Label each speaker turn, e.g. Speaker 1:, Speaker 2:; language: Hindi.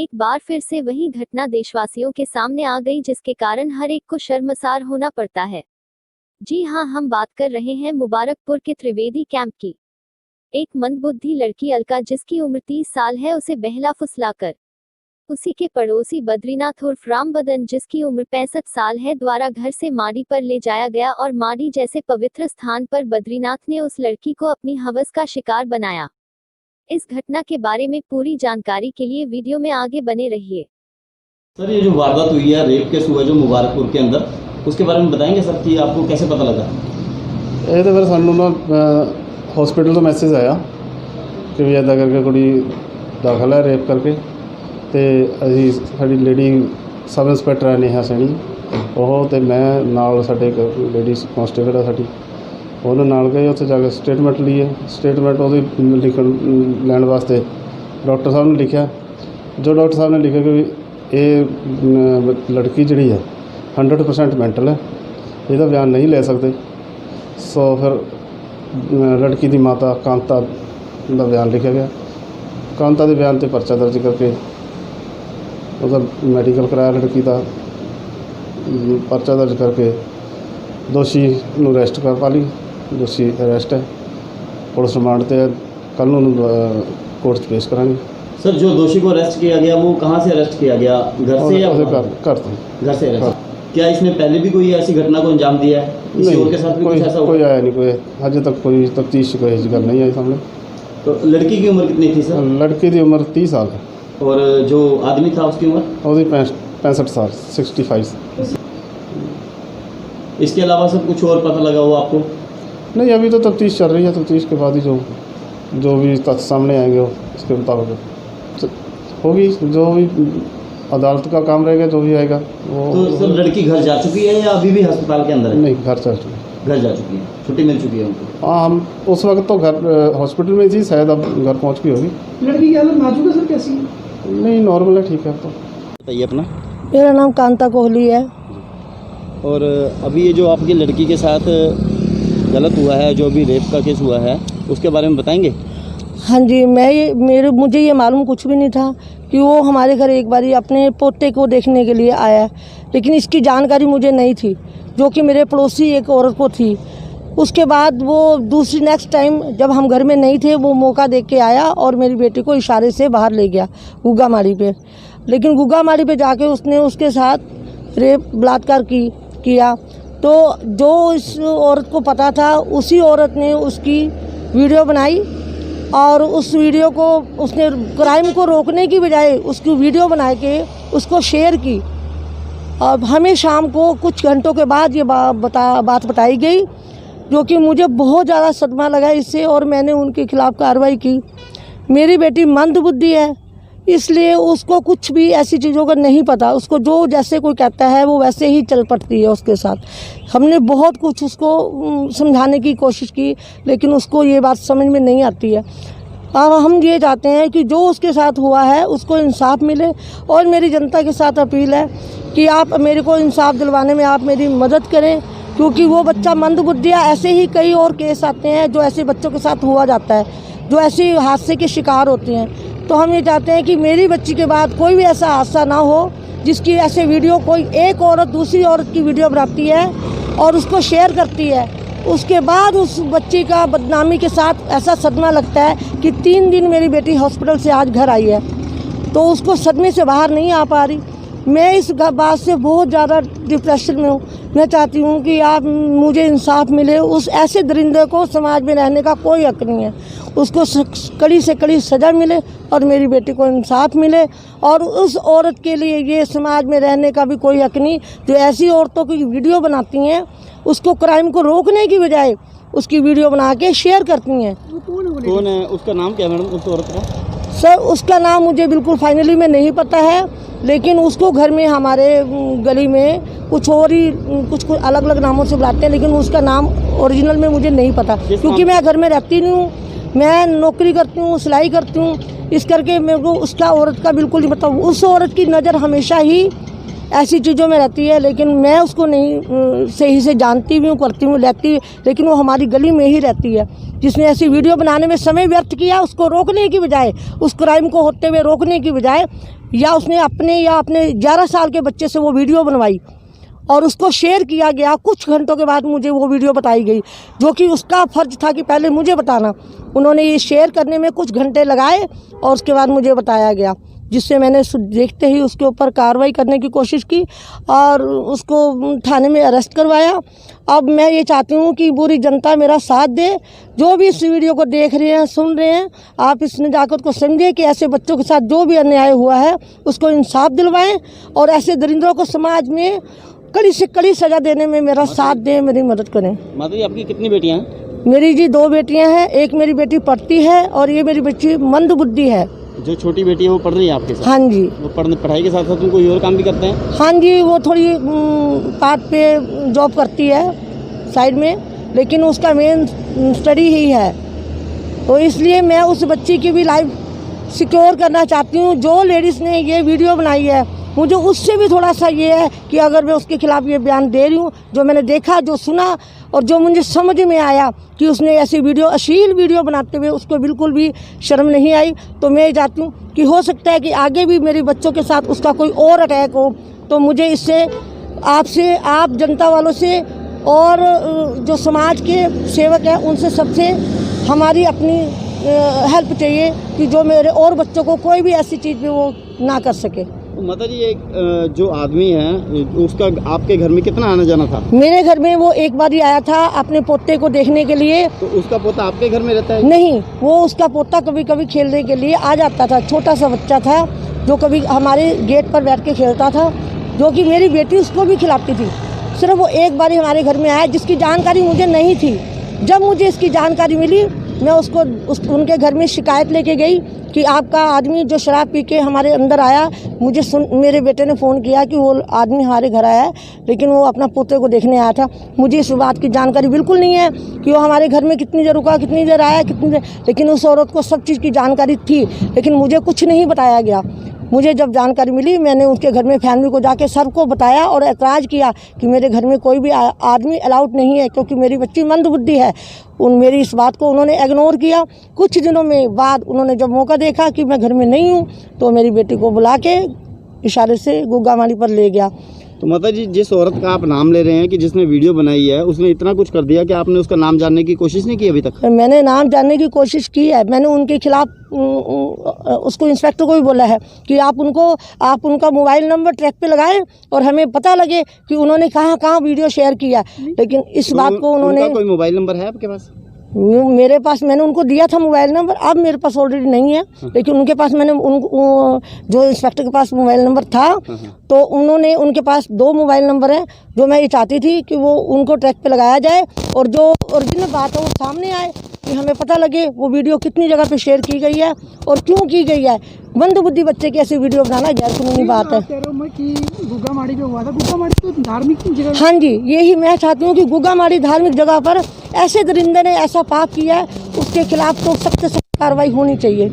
Speaker 1: एक बार फिर से वही घटना देशवासियों के सामने आ गई जिसके कारण हर एक को शर्मसार होना पड़ता है। जी हां, हम बात कर रहे हैं मुबारकपुर के त्रिवेदी कैंप की। एक मंदबुद्धि लड़की अलका जिसकी उम्र 30 साल है उसे बहला फुसलाकर उसी के पड़ोसी बद्रीनाथ उर्फ रामबदन जिसकी उम्र 65 साल है द्वारा घर से माड़ी पर ले जाया गया और माड़ी जैसे पवित्र स्थान पर बद्रीनाथ ने उस लड़की को अपनी हवस का शिकार बनाया। इस घटना के बारे में पूरी जानकारी के लिए वीडियो में आगे बने रहिए।
Speaker 2: सर, ये जो वारदात हुई है, रेप केस हुआ जो मुबारकपुर के अंदर, उसके बारे में बताएंगे सर कि आपको कैसे पता लगा?
Speaker 3: ਇਹ ਤਾਂ ਫਿਰ ਸਾਨੂੰ ਨਾ ਹਸਪੀਟਲ ਤੋਂ ਮੈਸੇਜ ਆਇਆ ਕਿ ਵੀ ਇੱਦਾਂ ਕਰਕੇ ਕੁੜੀ ਦਾਖਲ ਹੈ ਰੇਪ ਕਰਕੇ, ਤੇ ਅਸੀਂ ਸਾਡੀ ਲੇਡੀ ਸਬ ਇੰਸਪੈਕਟਰ ਹੈ ਨੇਹਾ ਸੈਣੀ, ਉਹ ਤੇ ਮੈਂ ਨਾਲ ਸਾਡੇ ਇੱਕ ਲੇਡੀ ਕਾਂਸਟੇਬਲ ਆ ਸਾਡੀ, ਉਹਨਾਂ ਨਾਲ ਗਏ ਉੱਥੇ ਜਾ ਕੇ ਸਟੇਟਮੈਂਟ ਲਈ ਹੈ। ਸਟੇਟਮੈਂਟ ਉਹਦੀ ਲੈਣ ਵਾਸਤੇ ਡਾਕਟਰ ਸਾਹਿਬ ਨੇ ਲਿਖਿਆ, ਜੋ ਡਾਕਟਰ ਸਾਹਿਬ ਨੇ ਲਿਖਿਆ ਕਿ ਇਹ ਲੜਕੀ ਜਿਹੜੀ ਹੈ 100% ਮੈਂਟਲ ਹੈ, ਇਹਦਾ ਬਿਆਨ ਨਹੀਂ ਲੈ ਸਕਦੇ। ਸੋ ਫਿਰ ਲੜਕੀ ਦੀ ਮਾਤਾ ਕਾਂਤਾ ਦਾ ਬਿਆਨ ਲਿਖਿਆ ਗਿਆ। ਕਾਂਤਾ ਦੇ ਬਿਆਨ 'ਤੇ ਪਰਚਾ ਦਰਜ ਕਰਕੇ ਉਹਦਾ ਮੈਡੀਕਲ ਕਰਾਇਆ, ਲੜਕੀ ਦਾ ਪਰਚਾ ਦਰਜ ਕਰਕੇ ਦੋਸ਼ੀ ਨੂੰ ਅਰੈਸਟ ਕਰ ਪਾ ਲਈ। ਦੋਸ਼ੀ ਅਰੈਸਟ ਹੈ, ਪੁਲਿਸ ਰਿਮਾਂਡ ਤੇ है, कल कोर्ट से पेश कराएंगे।
Speaker 2: सर, जो दोषी को अरेस्ट किया गया वो कहाँ से अरेस्ट किया गया, घर से या
Speaker 3: घर
Speaker 2: से अरेस्ट? क्या इसने पहले भी कोई ऐसी घटना को अंजाम दिया है? किसी और के साथ भी कुछ ऐसा हुआ?
Speaker 3: कोई आया नहीं, कोई अजे तक कोई तफ्तीश कोई ऐसी गल नहीं आई सामने।
Speaker 2: तो लड़की की उम्र कितनी थी सर?
Speaker 3: लड़की की उम्र 30 साल है।
Speaker 2: और जो आदमी था उसकी उम्र?
Speaker 3: उसकी 65 साल, 65।
Speaker 2: इसके अलावा सर कुछ और पता लगा हो आपको?
Speaker 3: नहीं, अभी तो तफ्तीश चल रही है, तफ्तीश के बाद ही जो भी तथ्य सामने आएंगे उसके मुताबिक होगी। जो भी अदालत का काम रहेगा, जो भी आएगा वो।
Speaker 2: तो सर लड़की घर जा चुकी है या अभी भी अस्पताल के अंदर है?
Speaker 3: नहीं, घर जा चुकी है।
Speaker 2: घर जा चुकी है, छुट्टी मिल चुकी है उनको?
Speaker 3: हाँ, हम उस वक्त तो घर हॉस्पिटल में थी, शायद अब घर पहुँच गई होगी।
Speaker 4: लड़की की हालत नाजुक है सर, कैसी है?
Speaker 3: नहीं, नॉर्मल है, ठीक है। तो
Speaker 2: बताइए अपना।
Speaker 4: मेरा नाम कांता कोहली है।
Speaker 2: और अभी ये जो आपकी लड़की के साथ गलत हुआ है, जो भी रेप का केस हुआ है, उसके बारे में बताएंगे?
Speaker 4: हाँ जी, मुझे ये मालूम कुछ भी नहीं था कि वो हमारे घर एक बारी अपने पोते को देखने के लिए आया, लेकिन इसकी जानकारी मुझे नहीं थी, जो कि मेरे पड़ोसी एक औरत को थी। उसके बाद वो दूसरी नेक्स्ट टाइम जब हम घर में नहीं थे, वो मौका देख के आया और मेरी बेटी को इशारे से बाहर ले गया गुग्गामाड़ी पे। लेकिन गुग्गामाड़ी पे जाके उसने उसके साथ रेप बलात्कार किया। तो जो इस औरत को पता था, उसी औरत ने उसकी वीडियो बनाई और उस वीडियो को उसने क्राइम को रोकने की बजाय उसकी वीडियो बना के उसको शेयर की। अब हमें शाम को कुछ घंटों के बाद ये बात बताई गई, जो कि मुझे बहुत ज़्यादा सदमा लगा इससे, और मैंने उनके खिलाफ़ कार्रवाई की। मेरी बेटी मंदबुद्धि है, इसलिए उसको कुछ भी ऐसी चीज़ों का नहीं पता। उसको जो जैसे कोई कहता है वो वैसे ही चल पड़ती है उसके साथ। हमने बहुत कुछ उसको समझाने की कोशिश की, लेकिन उसको ये बात समझ में नहीं आती है। अब हम ये चाहते हैं कि जो उसके साथ हुआ है उसको इंसाफ मिले, और मेरी जनता के साथ अपील है कि आप मेरे को इंसाफ दिलवाने में आप मेरी मदद करें, क्योंकि वो बच्चा मंदबुद्धियाँ, ऐसे ही कई और केस आते हैं जो ऐसे बच्चों के साथ हुआ जाता है, जो ऐसे हादसे के शिकार होते हैं। तो हम ये चाहते हैं कि मेरी बच्ची के बाद कोई भी ऐसा हादसा ना हो जिसकी ऐसे वीडियो कोई एक औरत दूसरी औरत की वीडियो बनाती है और उसको शेयर करती है। उसके बाद उस बच्ची का बदनामी के साथ ऐसा सदमा लगता है कि 3 दिन मेरी बेटी हॉस्पिटल से आज घर आई है, तो उसको सदमे से बाहर नहीं आ पा रही। मैं इस बात से बहुत ज़्यादा डिप्रेशन में हूँ। मैं चाहती हूँ कि आप मुझे इंसाफ मिले। उस ऐसे दरिंदे को समाज में रहने का कोई हक नहीं है, उसको कड़ी से कड़ी सज़ा मिले और मेरी बेटी को इंसाफ मिले। और उस औरत के लिए ये समाज में रहने का भी कोई हक नहीं जो ऐसी औरतों की वीडियो बनाती हैं, उसको क्राइम को रोकने की बजाय उसकी वीडियो बना के शेयर करती हैं।
Speaker 2: कौन है? उसका नाम क्या है मैडम, उस औरत का?
Speaker 4: सर, उसका नाम मुझे बिल्कुल फाइनली में नहीं पता है, लेकिन उसको घर में हमारे गली में कुछ और ही कुछ अलग अलग नामों से बुलाते हैं, लेकिन उसका नाम ओरिजिनल में मुझे नहीं पता, क्योंकि मैं घर में रहती नहीं हूँ। मैं नौकरी करती हूँ, सिलाई करती हूँ, इस करके मेरे को उसका औरत का बिल्कुल नहीं पता। उस औरत की नज़र हमेशा ही ऐसी चीज़ों में रहती है, लेकिन मैं उसको नहीं सही से जानती भी हूँ, करती हूँ, लेती, लेकिन वो हमारी गली में ही रहती है। जिसने ऐसी वीडियो बनाने में समय व्यर्थ किया, उसको रोकने की बजाय, उस क्राइम को होते हुए रोकने की बजाय, या उसने अपने 11 साल के बच्चे से वो वीडियो बनवाई और उसको शेयर किया गया। कुछ घंटों के बाद मुझे वो वीडियो बताई गई, जो कि उसका फ़र्ज था कि पहले मुझे बताना। उन्होंने ये शेयर करने में कुछ घंटे लगाए और उसके बाद मुझे बताया गया, जिससे मैंने देखते ही उसके ऊपर कार्रवाई करने की कोशिश की और उसको थाने में अरेस्ट करवाया। अब मैं ये चाहती हूँ कि पूरी जनता मेरा साथ दे। जो भी इस वीडियो को देख रहे हैं, सुन रहे हैं, आप इसने जाकर को समझे कि ऐसे बच्चों के साथ जो भी अन्याय हुआ है उसको इंसाफ दिलवाएं और ऐसे दरिंदरों को समाज में कड़ी से कड़ी सज़ा देने में मेरा साथ दें, मेरी मदद करें।
Speaker 2: माता जी, आपकी कितनी बेटियां हैं?
Speaker 4: मेरी जी 2 बेटियां हैं। एक मेरी बेटी पढ़ती है और ये मेरी बेटी मंद बुद्धि है।
Speaker 2: जो छोटी बेटी है वो पढ़ रही है आपके साथ?
Speaker 4: हाँ जी।
Speaker 2: वो पढ़ाई के साथ साथ कोई और काम भी करते हैं?
Speaker 4: हाँ जी, वो थोड़ी पार्ट पे जॉब करती है साइड में, लेकिन उसका मेन स्टडी ही है। तो इसलिए मैं उस बच्ची की भी लाइफ सिक्योर करना चाहती हूँ। जो लेडीज़ ने ये वीडियो बनाई है, मुझे उससे भी थोड़ा सा ये है कि अगर मैं उसके खिलाफ़ ये बयान दे रही हूँ, जो मैंने देखा, जो सुना और जो मुझे समझ में आया कि उसने ऐसी वीडियो, अश्लील वीडियो बनाते हुए उसको बिल्कुल भी शर्म नहीं आई, तो मैं ये चाहती हूँ कि हो सकता है कि आगे भी मेरे बच्चों के साथ उसका कोई और अटैक हो। तो मुझे इससे आपसे, आप जनता वालों से और जो समाज के सेवक हैं उनसे, सबसे हमारी अपनी हेल्प चाहिए कि जो मेरे और बच्चों को कोई भी ऐसी चीज़ पे वो ना कर सके।
Speaker 2: माता जी, एक जो आदमी है उसका आपके घर में कितना आना जाना था?
Speaker 4: मेरे घर में वो एक बार ही आया था अपने पोते को देखने के लिए।
Speaker 2: तो उसका पोता आपके घर में रहता है?
Speaker 4: नहीं, वो उसका पोता कभी कभी खेलने के लिए आ जाता था। छोटा सा बच्चा था जो कभी हमारे गेट पर बैठ के खेलता था, जो कि मेरी बेटी उसको भी खिलाती थी। सिर्फ वो एक बार ही हमारे घर में आया, जिसकी जानकारी मुझे नहीं थी। जब मुझे इसकी जानकारी मिली, मैं उनके घर में शिकायत लेके गई कि आपका आदमी जो शराब पी के हमारे अंदर आया, मेरे बेटे ने फ़ोन किया कि वो आदमी हमारे घर आया है, लेकिन वो अपना पोते को देखने आया था। मुझे इस बात की जानकारी बिल्कुल नहीं है कि वो हमारे घर में कितनी देर रुका, कितनी देर आया, कितनी देर, लेकिन उस औरत को सब चीज़ की जानकारी थी, लेकिन मुझे कुछ नहीं बताया गया। मुझे जब जानकारी मिली, मैंने उसके घर में फैमिली को जाके सबको बताया और ऐतराज़ किया कि मेरे घर में कोई भी आदमी अलाउड नहीं है, क्योंकि मेरी बच्ची मंदबुद्धि है। मेरी इस बात को उन्होंने इग्नोर किया। कुछ दिनों में बाद उन्होंने जब मौका देखा कि मैं घर में नहीं हूँ, तो मेरी बेटी को बुला के इशारे से गुग्गामाड़ी पर ले गया।
Speaker 2: तो माता जी, जिस औरत का आप नाम ले रहे हैं कि जिसने वीडियो बनाई है, उसने इतना कुछ कर दिया कि आपने उसका नाम जानने की कोशिश नहीं की अभी तक?
Speaker 4: मैंने नाम जानने की कोशिश की है। मैंने उनके खिलाफ उसको इंस्पेक्टर को भी बोला है कि आप उनका मोबाइल नंबर ट्रैक पे लगाएं और हमें पता लगे कि उन्होंने कहाँ वीडियो शेयर किया। लेकिन इस बात को उन्होंने,
Speaker 2: कोई मोबाइल नंबर है आपके पास?
Speaker 4: मेरे पास, मैंने उनको दिया था मोबाइल नंबर, अब मेरे पास ऑलरेडी नहीं है, लेकिन उनके पास मैंने जो इंस्पेक्टर के पास मोबाइल नंबर था, तो उनके पास 2 मोबाइल नंबर हैं। जो मैं ये चाहती थी कि वो उनको ट्रैक पे लगाया जाए और जो ओरिजिनल बात है वो सामने आए, कि हमें पता लगे वो वीडियो कितनी जगह पे शेयर की गई है और क्यों की गई है। मंदबुद्धि बच्चे की ऐसी वीडियो बनाना गैर कानूनी बात है।
Speaker 5: गुग्गामाड़ी पे हुआ था। गुग्गामाड़ी तो धार्मिक जगह।
Speaker 4: हाँ जी, यही मैं चाहती हूँ कि गुग्गामाड़ी धार्मिक जगह पर ऐसे दरिंदे ने ऐसा पाप किया है, उसके खिलाफ तो सख्त से सख्त कार्रवाई होनी चाहिए।